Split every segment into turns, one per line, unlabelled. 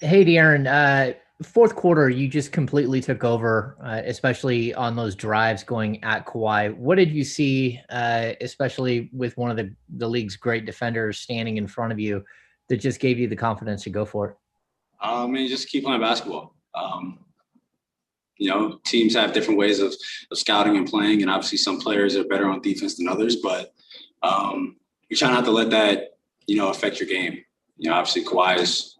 Hey, De'Aaron, fourth quarter, you just completely took over, especially on those drives going at Kawhi. What did you see, especially with one of the league's great defenders standing in front of you, that just gave you the confidence to go for it?
And just keep playing basketball. Teams have different ways of scouting and playing, and obviously some players are better on defense than others, but you try not to let that, affect your game. Obviously Kawhi is,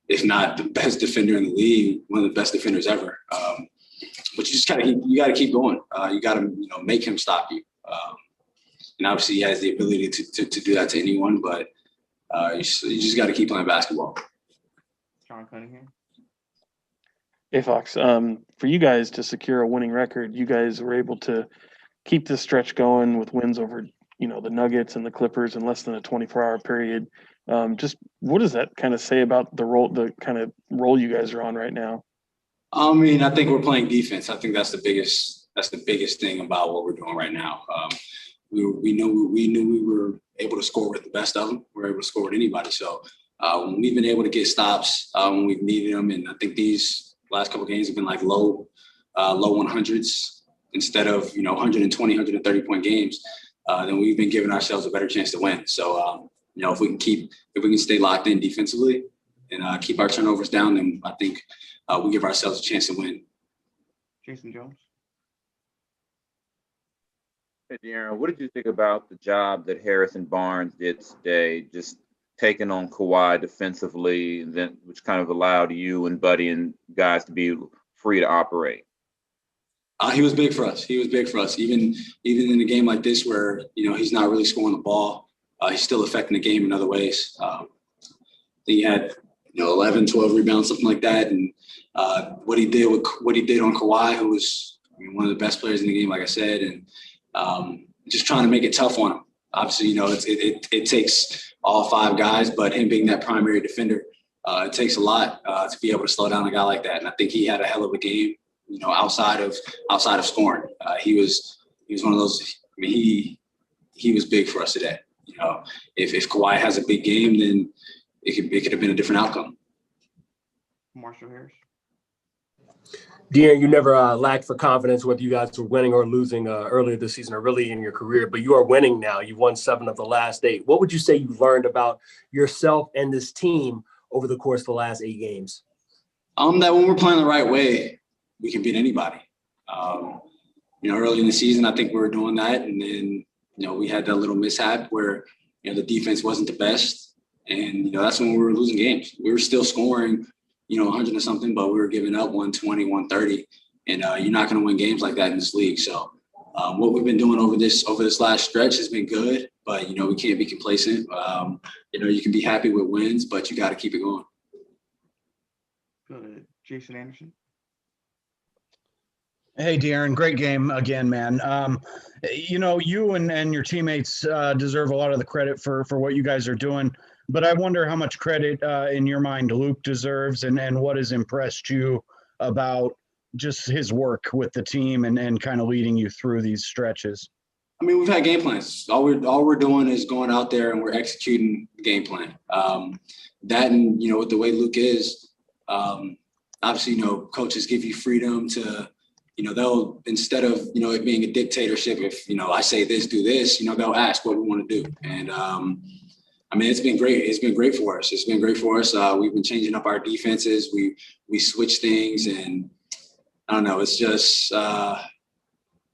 if not the best defender in the league, one of the best defenders ever. But you got to keep going. You got to, make him stop you. And obviously he has the ability to do that to anyone, but you just got to keep playing basketball.
Sean Cunningham.
Hey, Fox. For you guys to secure a winning record, you guys were able to keep this stretch going with wins over, the Nuggets and the Clippers in less than a 24-hour period. Just what does that kind of say about the kind of role you guys are on right now?
I think we're playing defense. I think that's the biggest thing about what we're doing right now. We knew we were able to score with the best of them. We're able to score with anybody. So when we've been able to get stops when we've needed them, and I think these last couple of games have been like low 100s instead of 120, 130 point games, then we've been giving ourselves a better chance to win. So if we can stay locked in defensively and keep our turnovers down, then I think we give ourselves a chance to win.
Jason Jones.
Hey, De'Aaron, what did you think about the job that Harrison Barnes did today, just taking on Kawhi defensively, and then which kind of allowed you and Buddy and guys to be free to operate?
He was big for us. Even in a game like this where, he's not really scoring the ball, he's still affecting the game in other ways. He had, 11, 12 rebounds, something like that. And what he did on Kawhi, who was one of the best players in the game, like I said, and just trying to make it tough on him. Obviously, it takes all five guys, but him being that primary defender, it takes a lot to be able to slow down a guy like that. And I think he had a hell of a game, outside of scoring. He was one of those. He was big for us today. If Kawhi has a big game, then it could have been a different outcome.
Marshall Harris.
De'Aaron, you never lacked for confidence, whether you guys were winning or losing earlier this season or really in your career, but you are winning now. You've won 7 of the last 8. What would you say you learned about yourself and this team over the course of the last 8 games?
That when we're playing the right way, we can beat anybody. Early in the season, I think we were doing that. And then, we had that little mishap where, the defense wasn't the best. And, that's when we were losing games. We were still scoring, 100 or something, but we were giving up 120, 130. And you're not going to win games like that in this league. So what we've been doing over this last stretch has been good, but, we can't be complacent. You can be happy with wins, but you got to keep it going.
Good. Jason Anderson.
Hey, De'Aaron, great game again, man. You and your teammates deserve a lot of the credit for what you guys are doing, but I wonder how much credit in your mind Luke deserves and what has impressed you about just his work with the team and kind of leading you through these stretches.
We've had game plans. All we're doing is going out there and we're executing the game plan. That and, with the way Luke is, obviously, coaches give you freedom to, they'll, instead of, it being a dictatorship, if, I say this, do this, they'll ask what we want to do. And, it's been great. It's been great for us. We've been changing up our defenses. We switch things, and I don't know. It's just the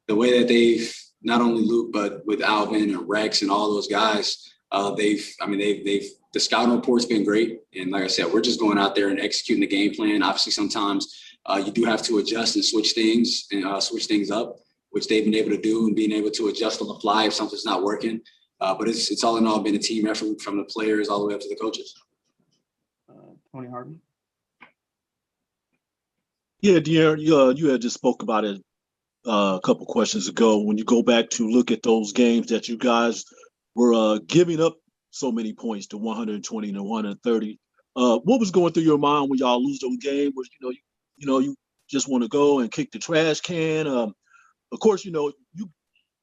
way that they've, not only Luke, but with Alvin and Rex and all those guys, the scouting report's been great. And like I said, we're just going out there and executing the game plan. Obviously, sometimes you do have to adjust and switch things up, which they've been able to do, and being able to adjust on the fly if something's not working. But it's all in all been a team effort from the players all the way up to the coaches.
Tony Harden.
Yeah, De'Aaron, you had just spoke about it a couple questions ago. When you go back to look at those games that you guys were giving up so many points, to 120 to 130, what was going through your mind when y'all lose those games? Was you just want to go and kick the trash can? Of course, you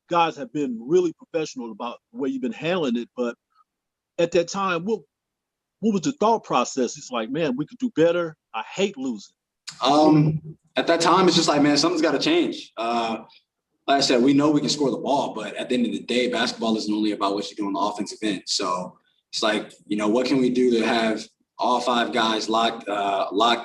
guys have been really professional about the way you've been handling it, but at that time, what was the thought process? It's like, man, we could do better. I hate losing.
At that time, it's just like, man, something's got to change. Like I said, we know we can score the ball, but at the end of the day, basketball isn't only about what you do on the offensive end. So it's like, what can we do to have all 5 guys locked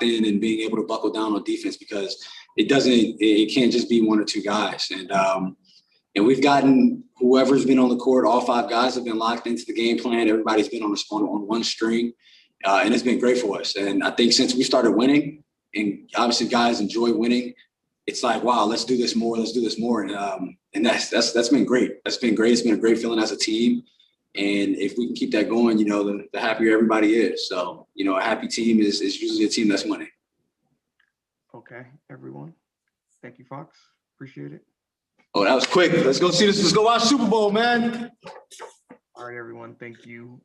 in and being able to buckle down on defense, because it can't just be 1 or 2 guys. And we've gotten whoever's been on the court, all 5 guys have been locked into the game plan. Everybody's been on one string, and it's been great for us. And I think since we started winning, and obviously guys enjoy winning, it's like, wow, let's do this more. And that's been great. That's been great. It's been a great feeling as a team. And if we can keep that going, the happier everybody is. So, a happy team is usually a team that's winning.
Okay, everyone. Thank you, Fox. Appreciate it.
Oh, that was quick. Let's go see this. Let's go watch Super Bowl, man.
All right, everyone. Thank you.